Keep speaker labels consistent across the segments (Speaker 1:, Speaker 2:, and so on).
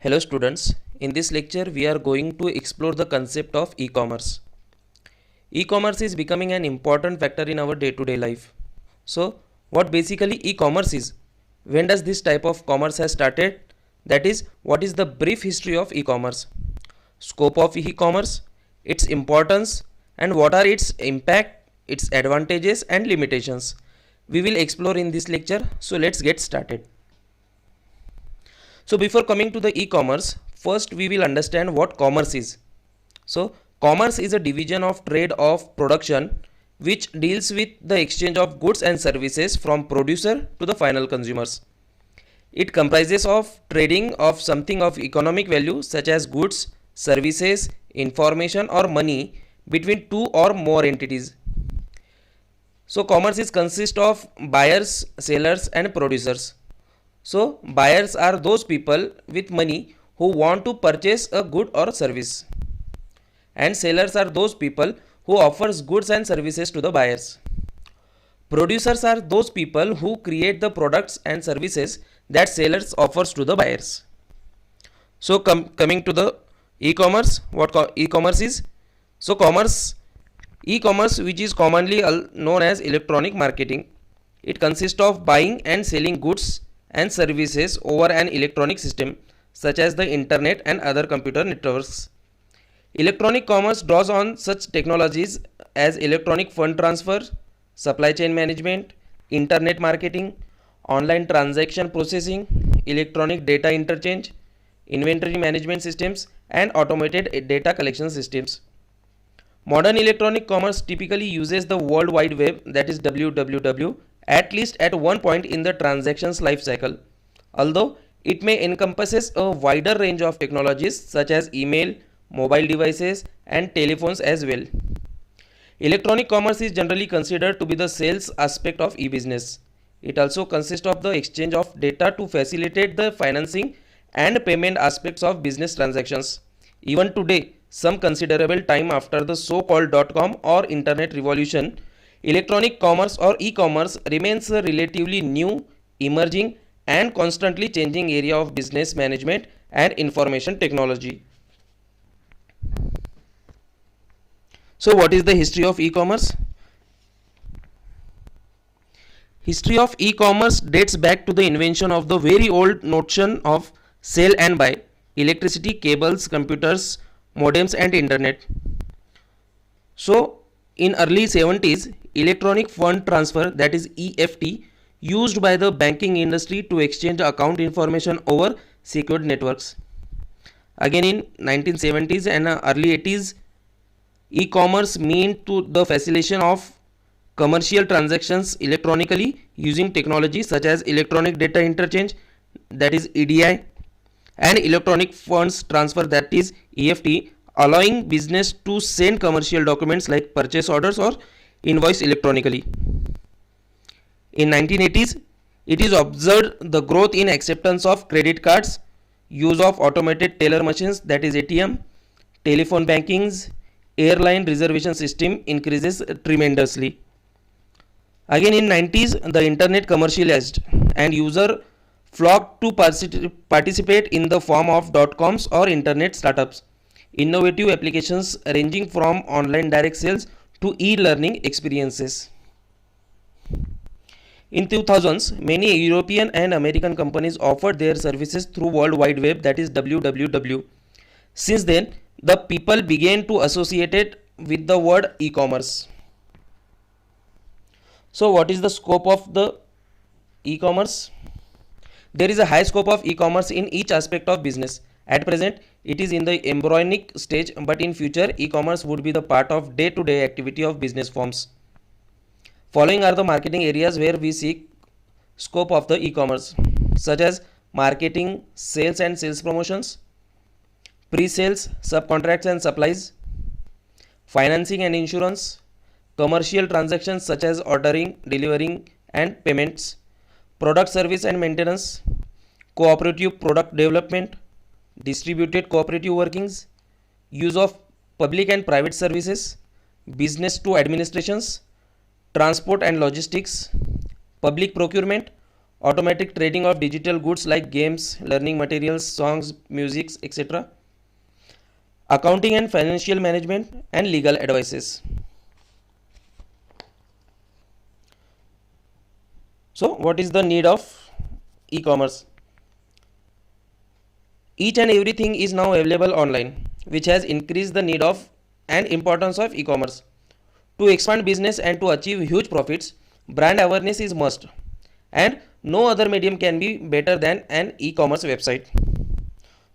Speaker 1: Hello students, in this lecture we are going to explore the concept of e-commerce. E-commerce is becoming an important factor in our day-to-day life. So, what basically e-commerce is? When does this type of commerce has started? That is, what is the brief history of e-commerce? Scope of e-commerce, its importance, and what are its impact, its advantages and limitations. We will explore in this lecture, so let's get started. So before coming to the e-commerce, first we will understand what commerce is. So commerce is a division of trade of production which deals with the exchange of goods and services from producer to the final consumers. It comprises of trading of something of economic value such as goods, services, information or money between two or more entities. So commerce is consist of buyers, sellers and producers. So buyers are those people with money who want to purchase a good or service, and sellers are those people who offers goods and services to the buyers. Producers are those people who create the products and services that sellers offers to the buyers. So coming to the e-commerce, what e-commerce is? So e-commerce which is commonly known as electronic marketing. It consists of buying and selling goods and services over an electronic system such as the internet and other computer networks. Electronic commerce draws on such technologies as electronic fund transfer, supply chain management, internet marketing, online transaction processing, electronic data interchange, inventory management systems, and automated data collection systems. Modern electronic commerce typically uses the World Wide Web, that is WWW, at least at one point in the transaction's life cycle, although it may encompasses a wider range of technologies such as email, mobile devices, and telephones as well. Electronic commerce is generally considered to be the sales aspect of e-business. It also consists of the exchange of data to facilitate the financing and payment aspects of business transactions. Even today, some considerable time after the so-called dot-com or internet revolution, electronic commerce or e-commerce remains a relatively new, emerging and constantly changing area of business management and information technology. So what is the history of e-commerce? History of e-commerce dates back to the invention of the very old notion of sell and buy, electricity, cables, computers, modems and internet. So in early 70s, electronic fund transfer, that is EFT, used by the banking industry to exchange account information over secured networks. Again in 1970s and early 80s, e-commerce meant to the facilitation of commercial transactions electronically using technology such as electronic data interchange, that is EDI, and electronic funds transfer, that is EFT, allowing business to send commercial documents like purchase orders or invoice electronically. In 1980s, it is observed the growth in acceptance of credit cards, use of automated teller machines, that is ATM, telephone bankings, airline reservation system increases tremendously. Again in 90s, the internet commercialized and user flocked to participate in the form of dot-coms or internet startups, innovative applications ranging from online direct sales to e-learning experiences. In 2000s, many European and American companies offered their services through World Wide Web, that is WWW. Since then, the people began to associate it with the word e-commerce. So what is the scope of the e-commerce? There is a high scope of e-commerce in each aspect of business. At present, it is in the embryonic stage, but in future, e-commerce would be the part of day-to-day activity of business firms. Following are the marketing areas where we seek scope of the e-commerce, such as marketing, sales and sales promotions, pre-sales, subcontracts and supplies, financing and insurance, commercial transactions such as ordering, delivering and payments, product service and maintenance, cooperative product development, distributed cooperative workings, use of public and private services, business to administrations, transport and logistics, public procurement, automatic trading of digital goods like games, learning materials, songs, music, etc., accounting and financial management, and legal advices. So, what is the need of e-commerce? Each and everything is now available online, which has increased the need of and importance of e-commerce. To expand business and to achieve huge profits, brand awareness is must, and no other medium can be better than an e-commerce website.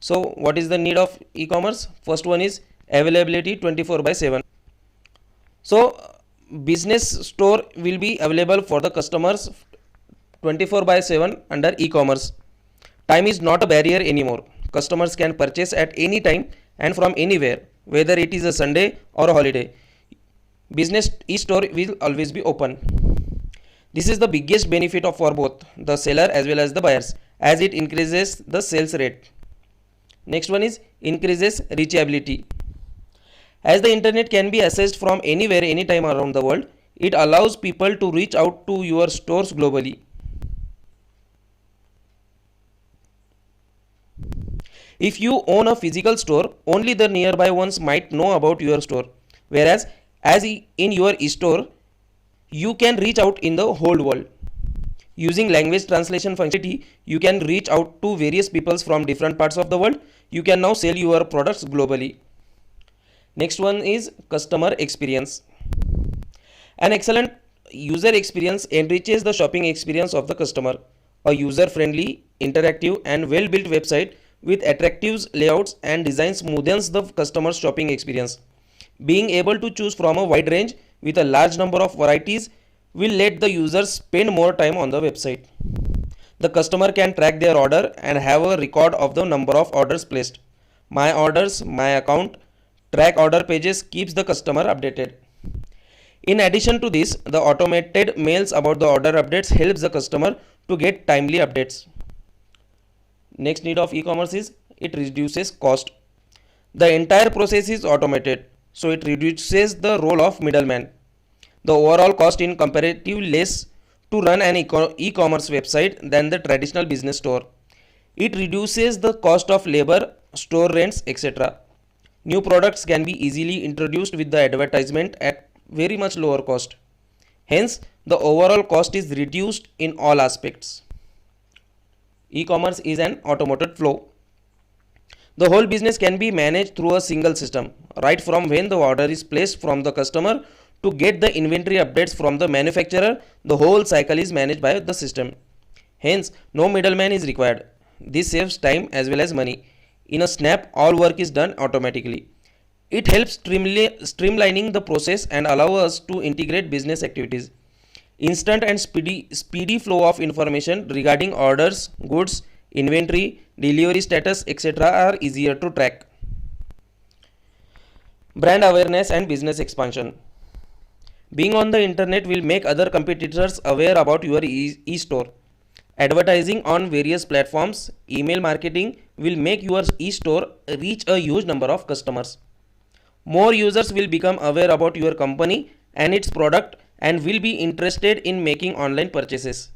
Speaker 1: So, what is the need of e-commerce? First one is availability 24 by 7. So, business store will be available for the customers 24 by 7 under e-commerce. Time is not a barrier anymore. Customers can purchase at any time and from anywhere, whether it is a Sunday or a holiday. Business e-store will always be open. This is the biggest benefit for both the seller as well as the buyers, as it increases the sales rate. Next one is increases reachability. As the internet can be accessed from anywhere, anytime around the world, it allows people to reach out to your stores globally. If you own a physical store, only the nearby ones might know about your store. Whereas, as in your e-store, you can reach out in the whole world. Using language translation functionality, you can reach out to various peoples from different parts of the world. You can now sell your products globally. Next one is customer experience. An excellent user experience enriches the shopping experience of the customer. A user-friendly, interactive, and well-built website with attractive layouts and designs smoothens the customer's shopping experience. Being able to choose from a wide range with a large number of varieties will let the users spend more time on the website. The customer can track their order and have a record of the number of orders placed. My orders, my account, track order pages keeps the customer updated. In addition to this, the automated mails about the order updates helps the customer to get timely updates. Next need of e-commerce is it reduces cost. The entire process is automated, so it reduces the role of middleman. The overall cost in comparatively less to run an e-commerce website than the traditional business store. It reduces the cost of labor, store rents, etc. New products can be easily introduced with the advertisement at very much lower cost. Hence, the overall cost is reduced in all aspects. E-commerce is an automated flow. The whole business can be managed through a single system, right from when the order is placed from the customer to get the inventory updates from the manufacturer. The whole cycle is managed by the system. Hence, no middleman is required. This saves time as well as money. In a snap, all work is done automatically. It helps streamlining the process and allow us to integrate business activities. Instant and speedy flow of information regarding orders, goods, inventory, delivery status, etc. are easier to track. Brand awareness and business expansion. Being on the internet will make other competitors aware about your e-store. Advertising on various platforms, email marketing will make your e-store reach a huge number of customers. More users will become aware about your company and its product and will be interested in making online purchases.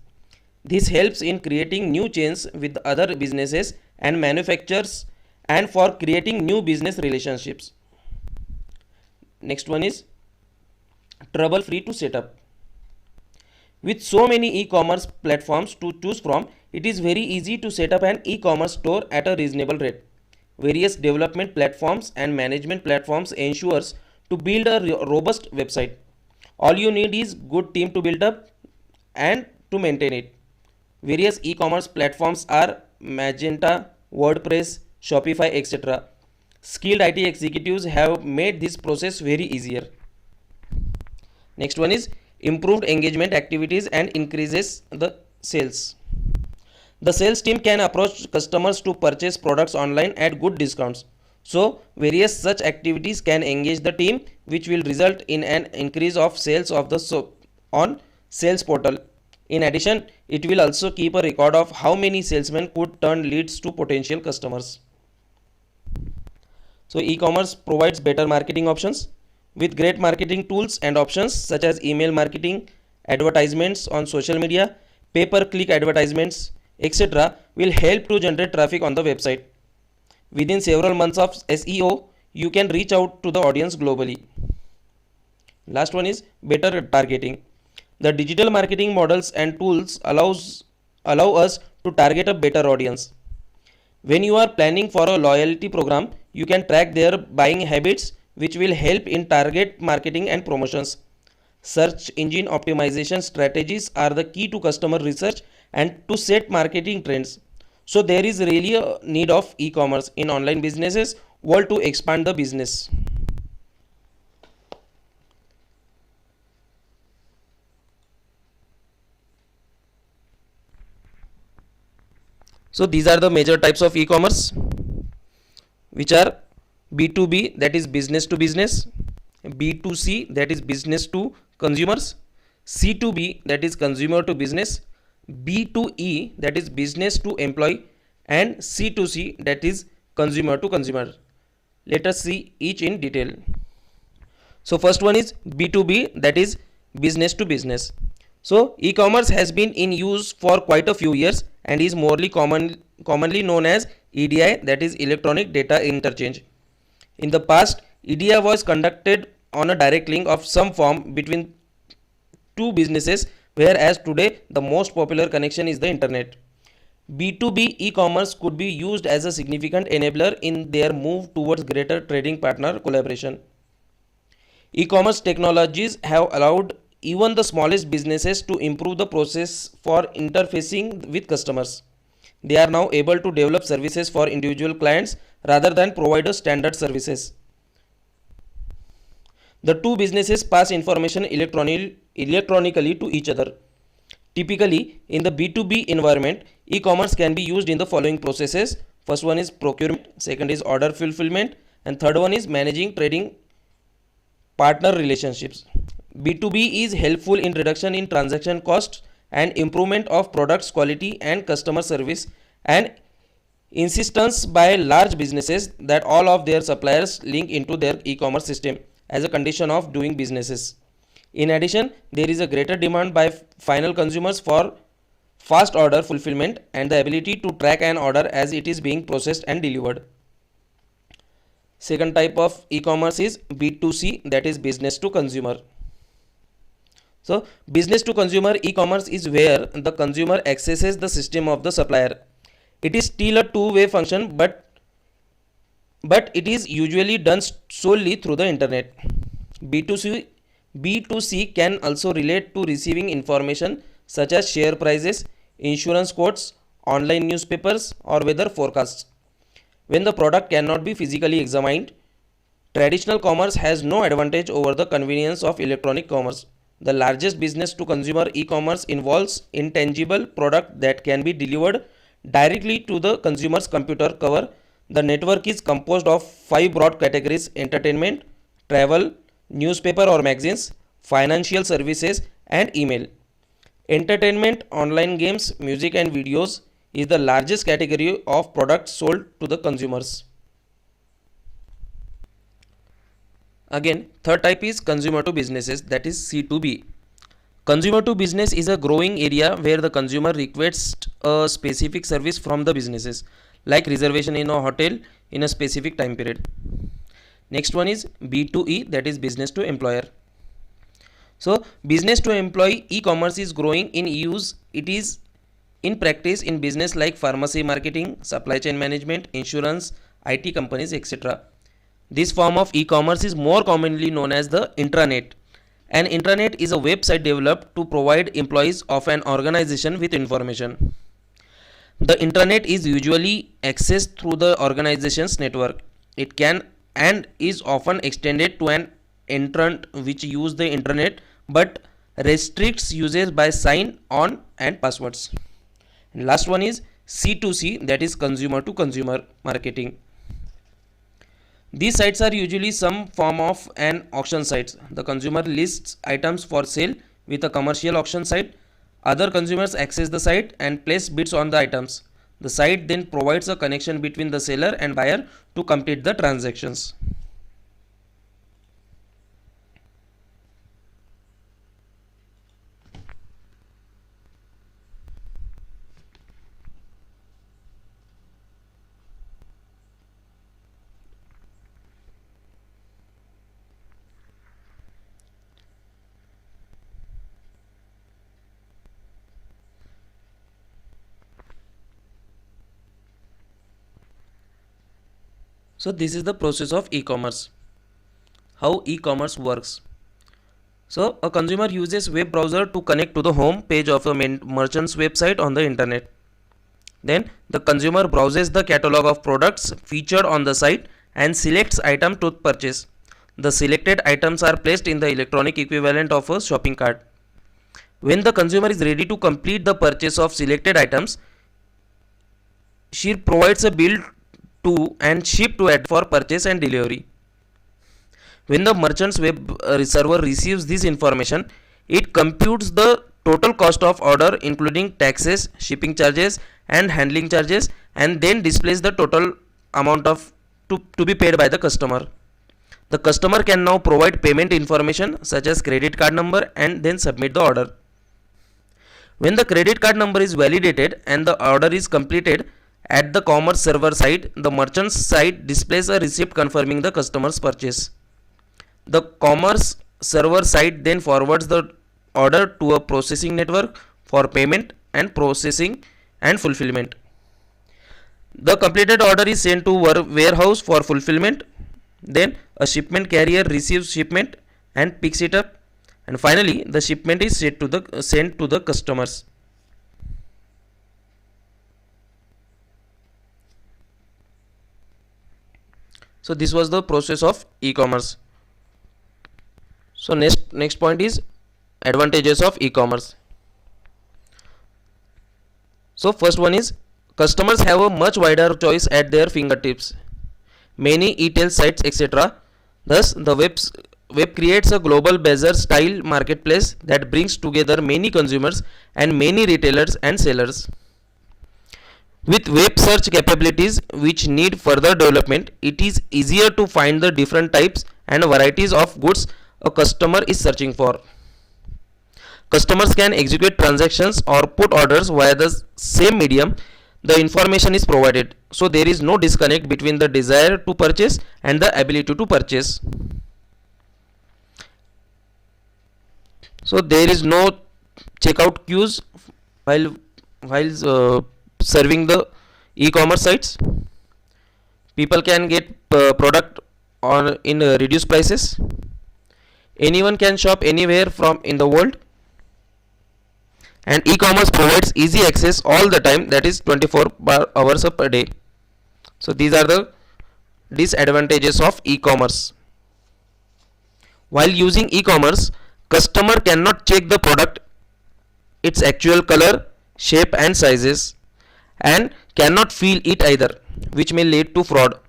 Speaker 1: This helps in creating new chains with other businesses and manufacturers and for creating new business relationships. Next one is trouble free to set up. With so many e-commerce platforms to choose from, it is very easy to set up an e-commerce store at a reasonable rate. Various development platforms and management platforms ensures to build a robust website. All you need is good team to build up and to maintain it. Various e-commerce platforms are Magento, WordPress, Shopify, etc. Skilled IT executives have made this process very easier. Next one is improved engagement activities and increases the sales. The sales team can approach customers to purchase products online at good discounts. So, various such activities can engage the team, which will result in an increase of sales of the on sales portal. In addition, it will also keep a record of how many salesmen could turn leads to potential customers. So, e-commerce provides better marketing options. With great marketing tools and options such as email marketing, advertisements on social media, pay-per-click advertisements, etc. will help to generate traffic on the website. Within several months of SEO, you can reach out to the audience globally. Last one is better targeting. The digital marketing models and tools allow us to target a better audience. When you are planning for a loyalty program, you can track their buying habits, which will help in target marketing and promotions. Search engine optimization strategies are the key to customer research and to set marketing trends. So there is really a need of e-commerce in online businesses world to expand the business. So these are the major types of e-commerce, which are B2B, that is business to business, B2C, that is business to consumers, C2B, that is consumer to business, B2E, that is business to employee, and C2C, that is consumer to consumer. Let us see each in detail. So first one is B2B, that is business to business. So e-commerce has been in use for quite a few years and is commonly known as EDI, that is electronic data interchange. In the past, EDI was conducted on a direct link of some form between two businesses, whereas today the most popular connection is the internet. B2B e-commerce could be used as a significant enabler in their move towards greater trading partner collaboration. E-commerce technologies have allowed even the smallest businesses to improve the process for interfacing with customers. They are now able to develop services for individual clients rather than provide a standard services. The two businesses pass information electronically to each other. Typically, in the B2B environment, e-commerce can be used in the following processes. First one is procurement, second is order fulfillment, and third one is managing trading partner relationships. B2B is helpful in reduction in transaction costs and improvement of products quality and customer service, and insistence by large businesses that all of their suppliers link into their e-commerce system as a condition of doing businesses. In addition, there is a greater demand by final consumers for fast order fulfillment and the ability to track an order as it is being processed and delivered. Second type of e-commerce is B2C, that is business to consumer. So business to consumer e-commerce is where the consumer accesses the system of the supplier. It is still a two-way function, but it is usually done solely through the internet. B2C B2C can also relate to receiving information such as share prices, insurance quotes, online newspapers, or weather forecasts. When the product cannot be physically examined, traditional commerce has no advantage over the convenience of electronic commerce. The largest business to consumer e-commerce involves intangible product that can be delivered directly to the consumer's computer cover. The network is composed of five broad categories: entertainment, travel, newspaper or magazines, financial services, and email. Entertainment, online games, music, and videos is the largest category of products sold to the consumers. Again, third type is consumer to businesses, that is C2B. Consumer to business is a growing area where the consumer requests a specific service from the businesses, like reservation in a hotel in a specific time period. Next one is B2E, that is business to employer. So business to employee e-commerce is growing in use. It is in practice in business like pharmacy marketing, supply chain management, insurance, IT companies, etc. This form of e-commerce is more commonly known as the intranet. An intranet is a website developed to provide employees of an organization with information. The intranet is usually accessed through the organization's network. It can and is often extended to an entrant which use the internet but restricts usage by sign on and passwords. And last one is C2C, that is consumer to consumer marketing. These sites are usually some form of an auction site. The consumer lists items for sale with a commercial auction site. Other consumers access the site and place bids on the items. The site then provides a connection between the seller and buyer to complete the transactions. So this is the process of e-commerce. How e-commerce works. So a consumer uses web browser to connect to the home page of a merchant's website on the internet. Then the consumer browses the catalog of products featured on the site and selects item to purchase. The selected items are placed in the electronic equivalent of a shopping cart. When the consumer is ready to complete the purchase of selected items, she provides a bill to and ship to it for purchase and delivery. When the merchant's web server receives this information, it computes the total cost of order including taxes, shipping charges and handling charges, and then displays the total amount of to be paid by the customer. The customer can now provide payment information such as credit card number and then submit the order. When the credit card number is validated and the order is completed at the commerce server side, the merchant's site displays a receipt confirming the customer's purchase. The commerce server site then forwards the order to a processing network for payment and processing and fulfillment. The completed order is sent to warehouse for fulfillment. Then a shipment carrier receives shipment and picks it up, and finally the shipment is sent to the customers. So this was the process of e-commerce. So next point is advantages of e-commerce. So first one is customers have a much wider choice at their fingertips. Many e-tail sites etc. Thus the web creates a global bazaar style marketplace that brings together many consumers and many retailers and sellers. With web search capabilities which need further development, it is easier to find the different types and varieties of goods a customer is searching for. Customers can execute transactions or put orders via the same medium the information is provided. So there is no disconnect between the desire to purchase and the ability to purchase. So there is no checkout queues while serving the e-commerce sites. People can get product on in reduced prices. Anyone can shop anywhere from in the world, and e-commerce provides easy access all the time, that is 24 hours per day. So these are the disadvantages of e-commerce. While using e-commerce, customer cannot check the product, its actual color, shape and sizes, and cannot feel it either, which may lead to fraud.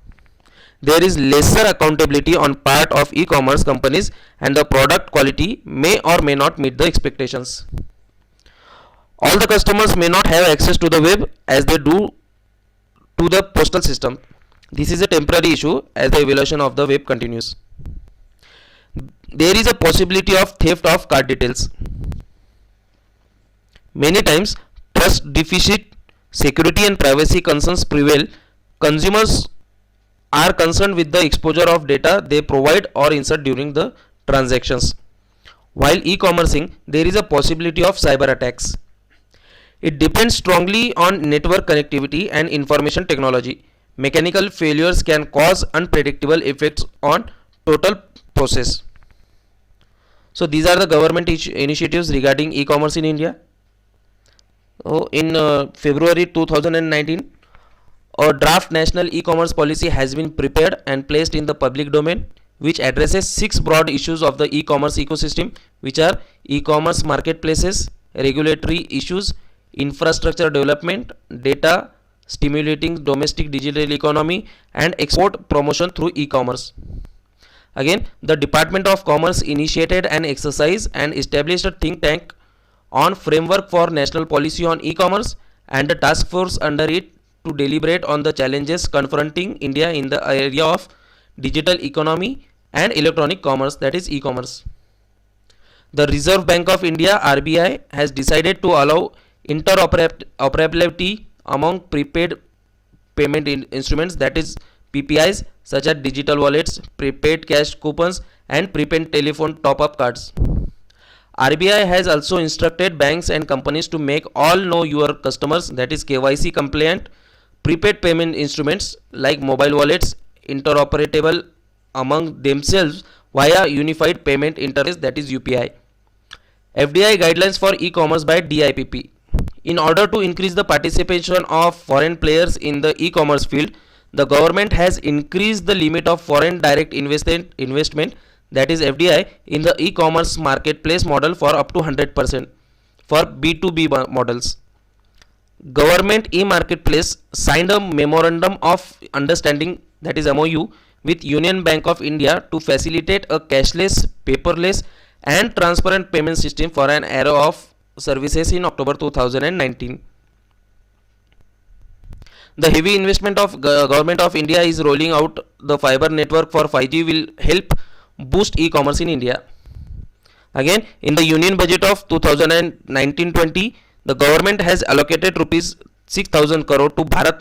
Speaker 1: There is lesser accountability on part of e-commerce companies, and the product quality may or may not meet the expectations. All the customers may not have access to the web as they do to the postal system. This is a temporary issue as the evolution of the web continues. There is a possibility of theft of card details. Many times, trust deficit, security and privacy concerns prevail. Consumers are concerned with the exposure of data they provide or insert during the transactions. While e-commercing, there is a possibility of cyber attacks. It depends strongly on network connectivity and information technology. Mechanical failures can cause unpredictable effects on total process. So these are the government initiatives regarding e-commerce in India. In February 2019, a draft national e-commerce policy has been prepared and placed in the public domain, which addresses 6 broad issues of the e-commerce ecosystem, which are e-commerce marketplaces, regulatory issues, infrastructure development, data, stimulating domestic digital economy, and export promotion through e-commerce. Again, the Department of Commerce initiated an exercise and established a think tank on framework for national policy on e-commerce and a task force under it to deliberate on the challenges confronting India in the area of digital economy and electronic commerce, that is e-commerce. The Reserve Bank of India (RBI) has decided to allow interoperability among prepaid payment instruments, that is PPIs, such as digital wallets, prepaid cash coupons and prepaid telephone top-up cards. RBI has also instructed banks and companies to make all know your customers, that is KYC compliant prepaid payment instruments like mobile wallets, interoperable among themselves via unified payment interface, that is UPI. FDI guidelines for e-commerce by DIPP. In order to increase the participation of foreign players in the e-commerce field, the government has increased the limit of foreign direct investment, that is FDI, in the e-commerce marketplace model for up to 100% for B2B models. Government e-marketplace signed a memorandum of understanding, that is MOU, with Union Bank of India to facilitate a cashless, paperless and transparent payment system for an array of services in October 2019. The heavy investment of government of India is rolling out the fiber network for 5G will help boost e-commerce in India. Again, in the Union Budget of 2019-20, the government has allocated rupees 6,000 crore to Bharat